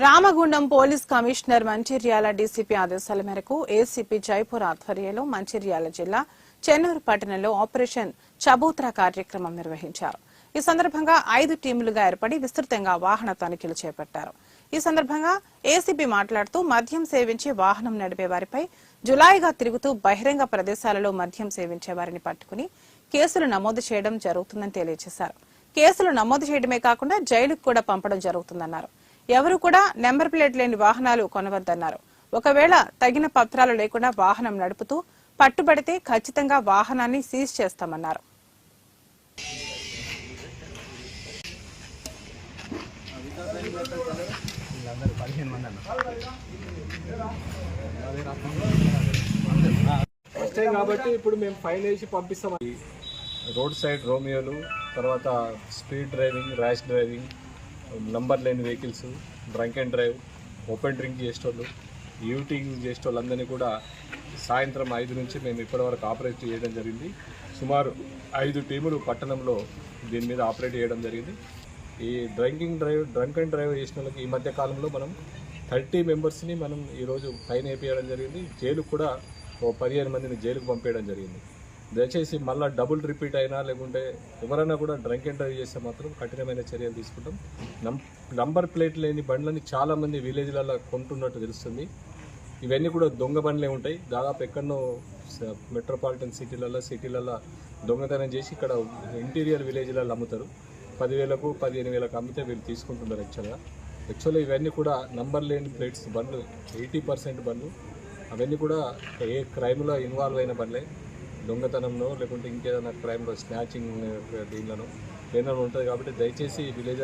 Ramagundam police commissioner Mancherial DCP ఆదేశాల మేరకు ACP Jaipur ఆధ్వర్యంలో మంచిర్యాల జిల్లా చెన్నూరు పట్టణంలో ఆపరేషన్ చబూత్రా కార్యక్రమం నిర్వహించారు. ఈ సందర్భంగా 5 టీములుగా ఏర్పడి విస్తృతంగా వాహన తనిఖీలు చేపట్టారు. ఈ సందర్భంగా ఏసీపీ మాట్లాడుతూ మద్యం సేవించి వాహనం నడిపే వారిపై జులాయిగా తిరుగుతూ బహిరంగ ప్రదేశాలలో మద్యం సేవించే వారిని పట్టుకుని కేసులు నమోదు చేయడం జరుగుతుందని తెలియజేశారు. కేసులు నమోదు చేయడమే కాకుండా జైలుకు కూడా పంపడం జరుగుతుందన్నారు. ఎవరు కూడా నెంబర్ ప్లేట్ లేని వాహనాలు కొనవద్దన్నారు. ఒకవేళ తగిన పత్రాలు లేకుండా వాహనం నడుపుతూ పట్టుబడితే ఖచ్చితంగా వాహనాన్ని సీజ్ చేస్తామన్నారు. కాబట్టి ఇప్పుడు మేము ఫైన్ వేసి పంపిస్తాం. రోడ్ సైడ్ రోమియోలు, తర్వాత speed driving, rash driving, number లేని వెహికల్స్, drunk and drive, open drink చేసేటోళ్ళు, యూటింగ్ చేసేటోళ్ళందరినీ కూడా సాయంత్రం 5 నుంచి మేము ఇప్పటివరకు ఆపరేట్ చేయడం జరిగింది. సుమారు 5 టీములు పట్టణంలో దీని మీద ఆపరేట్ చేయడం జరిగింది. ఈ డ్రంక్ అండ్ డ్రైవ్ చేసిన వాళ్ళకి ఈ మధ్య కాలంలో మనం 30 మెంబర్స్ని మనం ఈరోజు ఫైన్ వేయడం జరిగింది. జైలుకు కూడా 15 మందిని జైలుకు పంపేయడం జరిగింది. దయచేసి మళ్ళీ డబుల్ రిపీట్ అయినా లేకుంటే ఎవరైనా కూడా డ్రంక్ అండ్ డ్రైవ్ చేస్తే మాత్రం కఠినమైన చర్యలు తీసుకుంటాం. నంబర్ ప్లేట్ లేని బండ్లని చాలామంది విలేజ్లలో కొంటున్నట్టు తెలుస్తుంది. ఇవన్నీ కూడా దొంగ బండ్లే ఉంటాయి. దాదాపు ఎక్కడనో మెట్రోపాలిటన్ సిటీలలో దొంగతనం చేసి ఇక్కడ ఇంటీరియర్ విలేజ్లలో అమ్ముతారు. 10,000కు 15,000కు అమ్మితే వీళ్ళు తీసుకుంటున్నారు. యాక్చువల్గా ఇవన్నీ కూడా నంబర్ లేని ప్లేట్స్ బండ్లు, 80% బండ్లు అవన్నీ కూడా ఏ క్రైమ్లో ఇన్వాల్వ్ అయిన బండ్లే. దొంగతనంలో లేకుంటే ఇంకేదైనా క్రైమ్లో స్నాచింగ్ దీనిలోనో ఏదైనా ఉంటుంది. కాబట్టి దయచేసి విలేజ్